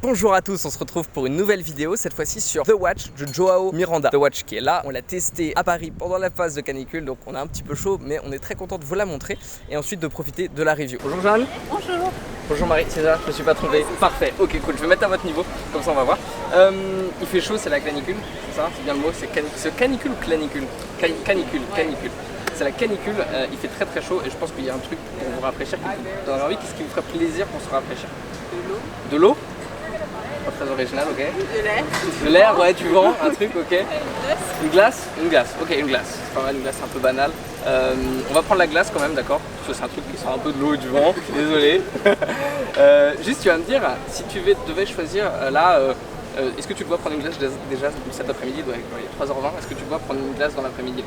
Bonjour à tous, on se retrouve pour une nouvelle vidéo, cette fois-ci sur The Watch de Joao Miranda. The Watch qui est là, on l'a testé à Paris pendant la phase de canicule, donc on a un petit peu chaud, mais on est très content de vous la montrer et ensuite de profiter de la review. Bonjour Jeanne. Bonjour. Bonjour Marie, c'est ça, je me suis pas trompé. Parfait, ok cool, je vais mettre à votre niveau, comme ça on va voir. Il fait chaud, c'est la canicule, c'est ça, c'est bien le mot, c'est canicule ou clanicule? Canicule. C'est la canicule, il fait très chaud et je pense qu'il y a un truc pour vous rafraîchir qui vous donnerait envie. Qu'est-ce qui vous ferait plaisir pour se rafraîchir? De l'eau. De l'eau? Pas très original, ok. De l'air. De l'air, ouais, tu vends un truc, ok. Une glace? Une glace, ok, une glace. C'est pas mal, une glace un peu banale. On va prendre la glace quand même, d'accord? Parce que c'est un truc qui sort un peu de l'eau et du vent, désolé. Juste, tu vas me dire, si tu devais choisir là, est-ce que tu dois prendre une glace déjà cet après-midi? Il est 3h20, est-ce que tu dois prendre une glace dans l'après-midi?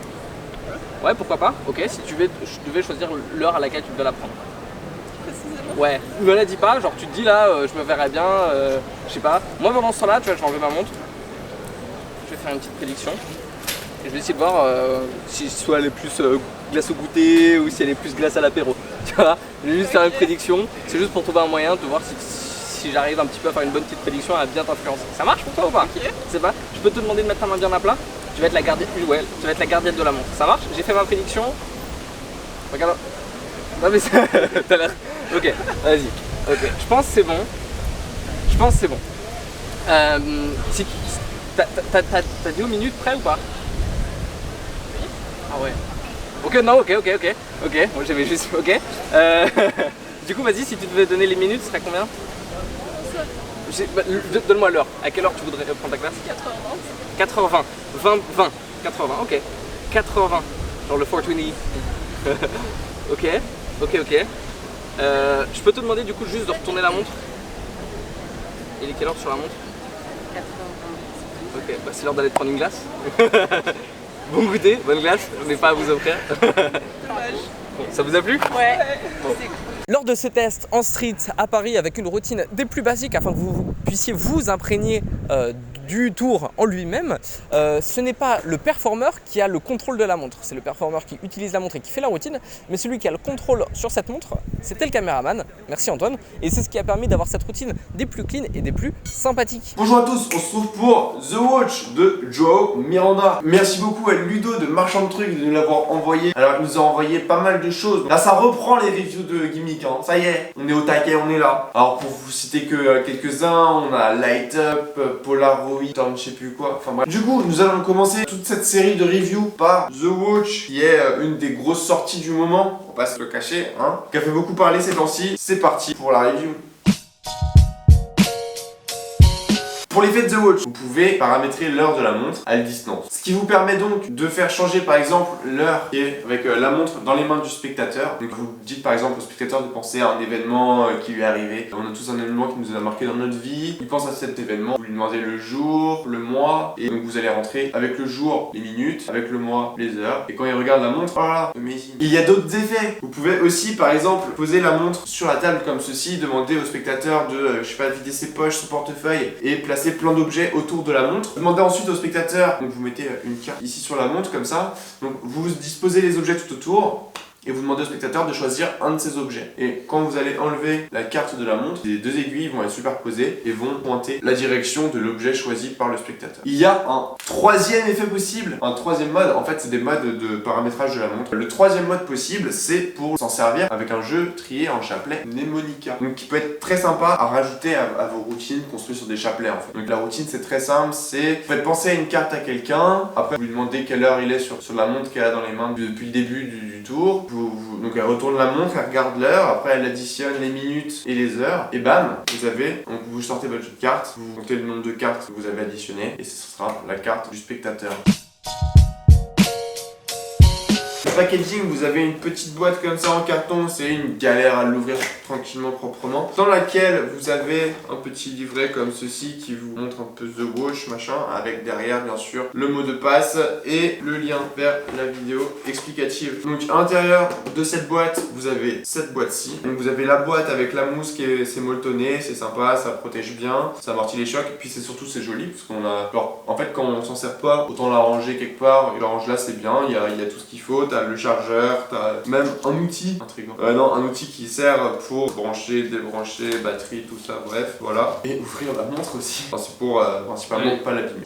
Ouais, pourquoi pas? Ok, si tu devais choisir l'heure à laquelle tu dois la prendre. Précisément. Ouais, me la dis pas, genre tu te dis là, je me verrais bien, je sais pas. Moi pendant ce temps-là, tu vois, je vais enlever ma montre. Je vais faire une petite prédiction. Et je vais essayer de voir si soit elle est plus glace au goûter ou si elle est plus glace à l'apéro. Tu vois, je vais juste faire une prédiction. C'est juste pour trouver un moyen de voir si j'arrive un petit peu à faire une bonne petite prédiction à bien t'influencer. Ça marche pour toi ou pas? Ok. C'est pas. Je peux te demander de mettre ta main bien à plat. Tu vas être la gardienne, ouais, tu vas être la gardienne de la montre. Ça marche? J'ai fait ma prédiction. Regarde. Non mais ça, t'as l'air. Ok, vas-y. Ok, je pense que c'est bon. T'as dit aux minutes près ou pas? Oui. Ah ouais. Ok, non, ok. Ok, moi j'avais juste. Ok. Du coup, vas-y, si tu devais donner les minutes, ce serait combien? Donne-moi l'heure. À quelle heure tu voudrais prendre ta classe? 4h20. 4h20. 20. 4h20, ok. 4h20. Genre le 420. Ok. Je peux te demander du coup juste de retourner la montre? Il est quelle heure sur la montre? 4h20. Ok, bah c'est l'heure d'aller te prendre une glace. Bon goûter, bonne glace, je n'ai pas à vous offrir. Dommage. Bon, ça vous a plu? Ouais. Bon. C'est cool. Lors de ce test en street à Paris avec une routine des plus basiques afin que vous puissiez vous imprégner du tour en lui-même, ce n'est pas le performeur qui a le contrôle de la montre, c'est le performeur qui utilise la montre et qui fait la routine, mais celui qui a le contrôle sur cette montre, c'était le caméraman, merci Antoine, et c'est ce qui a permis d'avoir cette routine des plus clean et des plus sympathiques. Bonjour à tous, on se retrouve pour The Watch de Joao Miranda. Merci beaucoup à Ludo de Marchand de Trucs de nous l'avoir envoyé. Alors il nous a envoyé pas mal de choses. Là ça reprend les reviews de Gimmick, hein. Ça y est, on est au taquet, on est là. Alors pour vous citer que quelques-uns, on a Light Up, Polaroid, je sais plus quoi, enfin bref. Du coup, nous allons commencer toute cette série de reviews par The Watch, qui est une des grosses sorties du moment, on va pas se le cacher, hein, qui a fait beaucoup parler ces temps-ci. C'est parti pour la review. Pour l'effet de The Watch, vous pouvez paramétrer l'heure de la montre à distance. Ce qui vous permet donc de faire changer par exemple l'heure qui est avec la montre dans les mains du spectateur. Donc vous dites par exemple au spectateur de penser à un événement qui lui est arrivé. On a tous un événement qui nous a marqué dans notre vie. Il pense à cet événement. Vous lui demandez le jour, le mois. Et donc vous allez rentrer avec le jour, les minutes, avec le mois, les heures. Et quand il regarde la montre, voilà, amazing. Il y a d'autres effets. Vous pouvez aussi par exemple poser la montre sur la table comme ceci, demander au spectateur de, je sais pas, vider ses poches, son portefeuille et placer plein d'objets autour de la montre. Demandez ensuite au spectateur, donc vous mettez une carte ici sur la montre comme ça, donc vous disposez les objets tout autour et vous demandez au spectateur de choisir un de ces objets. Et quand vous allez enlever la carte de la montre, les deux aiguilles vont être superposées et vont pointer la direction de l'objet choisi par le spectateur. Il y a un troisième effet possible, un troisième mode, en fait c'est des modes de paramétrage de la montre. Le troisième mode possible, c'est pour s'en servir avec un jeu trié en chapelet mnémonica. Donc qui peut être très sympa à rajouter à vos routines construites sur des chapelets en fait. Donc la routine c'est très simple, c'est vous faites penser à une carte à quelqu'un, après vous lui demandez quelle heure il est sur la montre qu'elle a dans les mains depuis le début du tour. Donc elle retourne la montre, elle regarde l'heure, après elle additionne les minutes et les heures, et bam, vous avez, donc vous sortez votre jeu de cartes, vous comptez le nombre de cartes que vous avez additionnées, et ce sera la carte du spectateur. Le packaging, vous avez une petite boîte comme ça en carton, c'est une galère à l'ouvrir tranquillement, proprement, dans laquelle vous avez un petit livret comme ceci qui vous montre un peu The Watch, machin, avec derrière bien sûr le mot de passe et le lien vers la vidéo explicative. Donc à l'intérieur de cette boîte, vous avez cette boîte-ci. Donc vous avez la boîte avec la mousse qui est molletonnée, c'est sympa, ça protège bien, ça amortit les chocs, et puis c'est surtout c'est joli parce qu'on a, alors, en fait quand on s'en sert pas, autant la ranger quelque part, et la range là c'est bien, il y a tout ce qu'il faut, t'as le chargeur, t'as même un outil, un outil qui sert pour brancher, débrancher, batterie, tout ça, bref, voilà. Et ouvrir la montre aussi. Enfin, c'est pour principalement pas l'abîmer.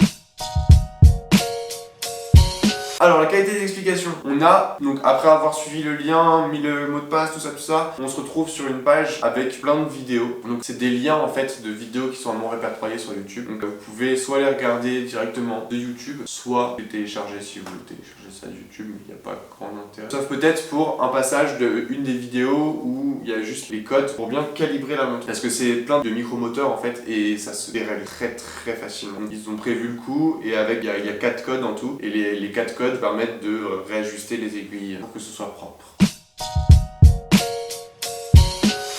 Alors la qualité des explications, on a, donc après avoir suivi le lien, mis le mot de passe, tout ça, on se retrouve sur une page avec plein de vidéos. Donc c'est des liens en fait de vidéos qui sont répertoriées sur YouTube. Donc vous pouvez soit les regarder directement de YouTube, soit les télécharger si vous voulez télécharger ça de YouTube, mais il n'y a pas grand intérêt. Sauf peut-être pour un passage de une des vidéos où il y a juste les codes pour bien calibrer la montre. Parce que c'est plein de micromoteurs en fait et ça se dérègle très facilement. Ils ont prévu le coup et avec il y a 4 codes en tout et les 4 codes permettent de réajuster les aiguilles pour que ce soit propre.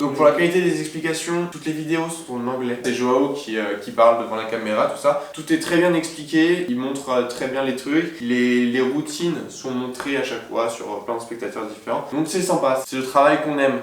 Donc pour la qualité des explications, toutes les vidéos sont en anglais. C'est Joao qui parle devant la caméra, tout ça. Tout est très bien expliqué, il montre très bien les trucs. Les routines sont montrées à chaque fois sur plein de spectateurs différents. Donc c'est sympa, c'est le travail qu'on aime.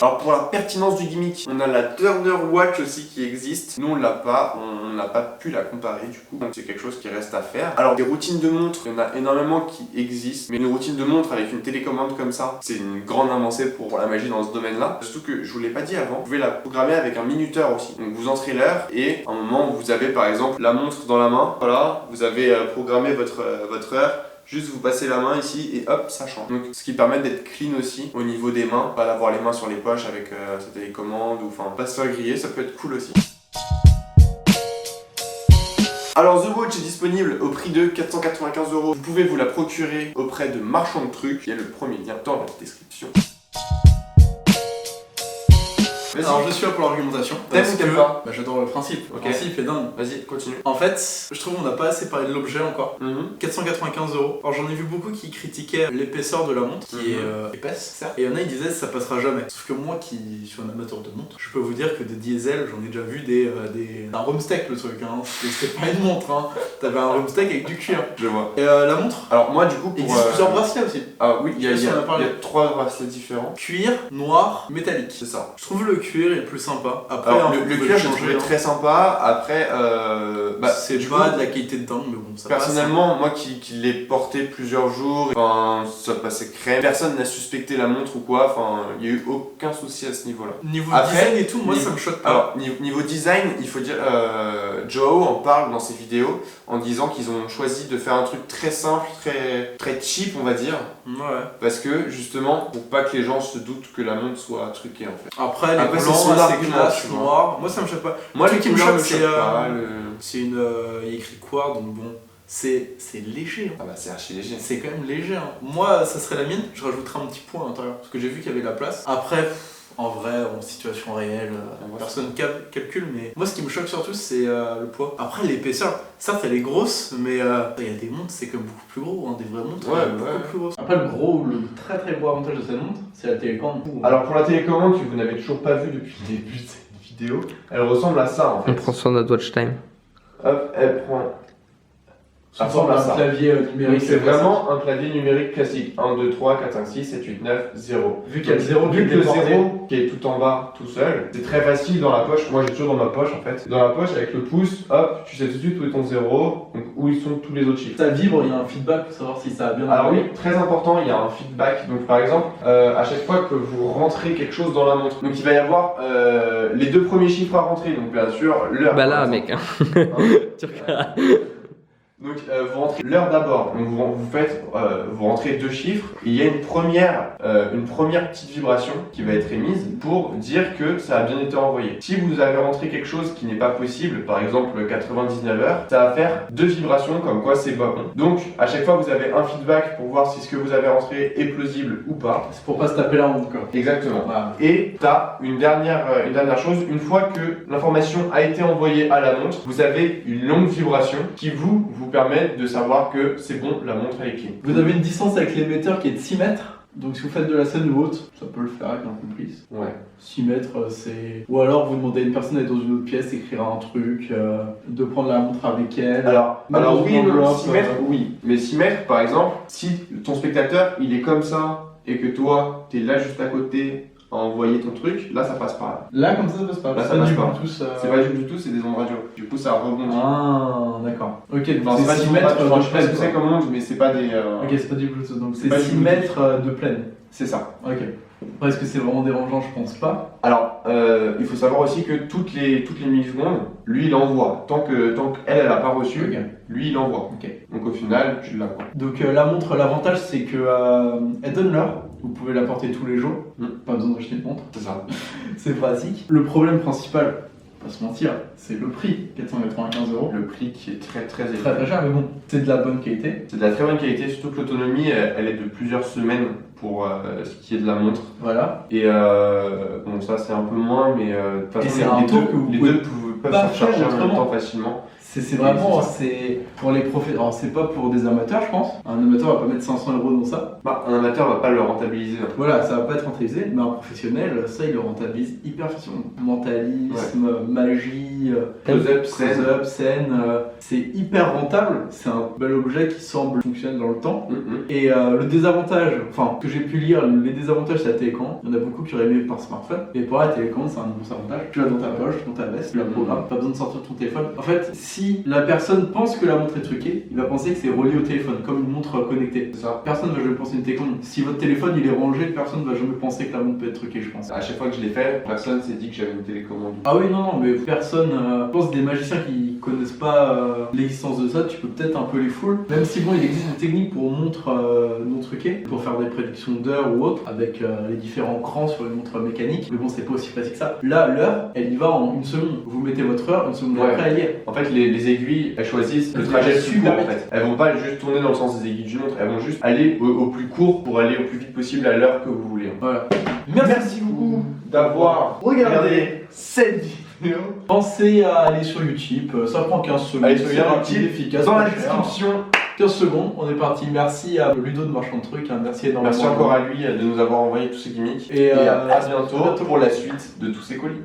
Alors pour la pertinence du gimmick, on a la Turner Watch aussi qui existe. Nous on l'a pas, on n'a pas pu la comparer du coup. Donc c'est quelque chose qui reste à faire. Alors des routines de montre, il y en a énormément qui existent. Mais une routine de montre avec une télécommande comme ça, c'est une grande avancée pour la magie dans ce domaine-là. Surtout que je vous l'ai pas dit avant, vous pouvez la programmer avec un minuteur aussi. Donc vous entrez l'heure et à un moment où vous avez par exemple la montre dans la main, voilà, vous avez programmé votre heure. Juste vous passez la main ici et hop, ça change. Donc ce qui permet d'être clean aussi au niveau des mains, pas d'avoir les mains sur les poches avec sa télécommande ou enfin pas se faire griller, ça peut être cool aussi. Alors The Watch est disponible au prix de 495 €. Vous pouvez vous la procurer auprès de Marchand de Trucs. Il y a le premier lien dans la description. Alors je suis là pour l'argumentation. T'aimes ou t'aimes pas? Bah, j'adore le principe. Ok. Le principe est dingue. Vas-y, continue. En fait, je trouve qu'on n'a pas assez parlé de l'objet encore. 495 €. Alors j'en ai vu beaucoup qui critiquaient l'épaisseur de la montre, qui est épaisse, certes. Et il y en a qui disaient ça passera jamais. Sauf que moi qui suis un amateur de montres, je peux vous dire que des diesel, j'en ai déjà vu un rumsteak le truc. Hein. C'était pas une montre, hein. T'avais un rumsteak avec du cuir. Je vois. Et la montre, alors moi du coup il existe plusieurs bracelets aussi. Ah oui, il y a 3 bracelets différents. Cuir, noir, métallique. C'est ça. Je trouve le cuir est le plus sympa. Après, alors, le cuir, je le trouvais très sympa. Après, c'est pas de la qualité de dingue, mais bon, ça personnellement, moi qui l'ai porté plusieurs jours, enfin, ça passait crème. Personne n'a suspecté la montre ou quoi. Enfin, il n'y a eu aucun souci à ce niveau-là. Niveau design et tout, moi ça me choque pas. Alors, niveau design, il faut dire, Joao en parle dans ses vidéos en disant qu'ils ont choisi de faire un truc très simple, très cheap, on va dire. Ouais. Parce que justement, pour pas que les gens se doutent que la montre soit truquée en fait. Après, les blancs, assez classe, noir, moi ça me choque pas. Moi, le truc qui me choque, c'est il y a écrit quoi, donc bon, c'est léger. Hein. Ah bah c'est archi léger. C'est quand même léger. Hein. Moi, ça serait la mienne, je rajouterais un petit point à l'intérieur, parce que j'ai vu qu'il y avait la place. Après, en vrai, en situation réelle, personne calcule, mais moi ce qui me choque surtout c'est le poids. Après l'épaisseur, certes elle est grosse, mais il y a des montres c'est comme beaucoup plus gros, hein, des vraies montres beaucoup plus grosses. Après le très gros avantage de cette montre, c'est la télécommande. Alors pour la télécommande que vous n'avez toujours pas vue depuis le début de cette vidéo, elle ressemble à ça en fait. On prend sur notre watch time. Hop, elle prend... Ça ressemble à un clavier numérique. C'est vraiment un clavier numérique classique. 1, 2, 3, 4, 5, 6, 7, 8, 9, 0. Vu qu'il y a le 0 Vu que le 0 qui est tout en bas, tout seul, c'est très facile dans la poche. Moi j'ai toujours dans ma poche en fait. Dans la poche avec le pouce, hop, tu sais tout de suite où est ton 0, donc où ils sont tous les autres chiffres. Ça vibre, il y a un feedback pour savoir si ça a bien. Alors oui, très important, il y a un feedback. Donc par exemple, à chaque fois que vous rentrez quelque chose dans la montre, donc il va y avoir les 2 premiers chiffres à rentrer. Donc bien sûr, l'heure. Bah là mec, hein. Tu regardes. Donc vous rentrez l'heure d'abord, donc vous rentrez 2 chiffres, et il y a une première petite vibration qui va être émise pour dire que ça a bien été envoyé. Si vous avez rentré quelque chose qui n'est pas possible, par exemple 99 heures, ça va faire 2 vibrations comme quoi c'est pas bon. Donc à chaque fois vous avez un feedback pour voir si ce que vous avez rentré est plausible ou pas. C'est pour pas se taper la honte quoi. Exactement. Voilà. Et t'as une dernière chose, une fois que l'information a été envoyée à la montre, vous avez une longue vibration qui vous permet de savoir que c'est bon, la montre elle est clean. Vous avez une distance avec l'émetteur qui est de 6 mètres. Donc si vous faites de la scène ou autre, ça peut le faire avec un complice. Ouais. 6 mètres c'est... Ou alors vous demandez à une personne d'être dans une autre pièce, écrire un truc, de prendre la montre avec elle. Alors oui, 6 mètres, oui. Mais 6 mètres par exemple, si ton spectateur il est comme ça et que toi t'es là juste à côté à envoyer ton truc, là ça passe pas. Là, comme ça passe pas. Là, ça C'est passe du pas. Bluetooth. C'est pas du Bluetooth, c'est des ondes radio. Du coup, ça rebondit. Ah, d'accord. Ok, donc Enfin, c'est pas c'est 6 du mètres je sais de pas ce que plaine. c'est comme onde, mais c'est pas des. Ok, c'est pas du Bluetooth, donc c'est pas 6 du Bluetooth. mètres de plaine. C'est ça. Ok. Après, est-ce que c'est vraiment dérangeant? Je pense pas. Alors, il faut savoir aussi que toutes les millisecondes, lui il envoie. Tant qu'elle, elle a pas reçu, Ok. lui il envoie. Ok. Donc au final, tu l'as quoi. Donc la montre, l'avantage c'est que elle donne l'heure. Vous pouvez la porter tous les jours. Pas besoin d'acheter une montre. C'est ça. C'est pratique. Le problème principal, pas se mentir, c'est le prix, 495 €. Le prix qui est très très élevé. Très très cher, mais bon, c'est de la bonne qualité. C'est de la très bonne qualité, surtout que l'autonomie elle est de plusieurs semaines pour ce qui est de la montre. Voilà. Et bon, ça c'est un peu moins, mais de toute façon, c'est un tour que vous les pouvez deux peuvent pas se recharger faire en même autrement. temps facilement. C'est vraiment, c'est ça. c'est pour les professionnels. Alors c'est pas pour des amateurs, je pense. Un amateur va pas mettre 500 € dans ça. Bah, un amateur va pas le rentabiliser. Voilà, ça va pas être rentabilisé, mais un professionnel, ça il le rentabilise hyper facilement. Mentalisme, magie, Close-up, scène. close-up, scène, c'est hyper rentable. C'est un bel objet qui semble fonctionner dans le temps. Et le désavantage, enfin que j'ai pu lire, les désavantages c'est la télécommande. Il y en a beaucoup qui auraient aimé par smartphone. Mais pour la télécommande, c'est un immense avantage. Tu l'as dans ta poche, dans ta veste, tu la programmes, pas besoin de sortir ton téléphone. En fait, si la personne pense que la montre est truquée, il va penser que c'est relié au téléphone, comme une montre connectée. C'est ça. Personne va jamais penser une télécommande. Si votre téléphone il est rangé, personne va jamais penser que la montre peut être truquée, je pense. À chaque fois que je l'ai fait, personne s'est dit que j'avais une télécommande. Ah oui, non, mais personne. Je pense des magiciens qui connaissent pas l'existence de ça, tu peux peut-être un peu les full. Même si bon, il existe des techniques pour montres non truquées, pour faire des prédictions d'heures ou autres, avec les différents crans sur les montres mécaniques. Mais bon, c'est pas aussi facile que ça. Là, l'heure, elle y va en une seconde. Vous mettez votre heure, une seconde après, elle y est. En fait, les aiguilles, elles choisissent le trajet le plus court en fait. Elles vont pas juste tourner dans le sens des aiguilles d'une montre, elles vont juste aller au plus court pour aller au plus vite possible à l'heure que vous voulez. Voilà. Merci beaucoup d'avoir regardé cette vidéo. Pensez à aller sur YouTube, ça prend 15 secondes. Allez sur c'est rapide, YouTube, efficace. dans la pas cher. description. 15 secondes, on est parti. Merci à Ludo de Marchand de Trucs, hein. Merci énormément. Merci encore à lui de nous avoir envoyé tous ces gimmicks. Et à à bientôt bientôt pour la suite de tous ces colis.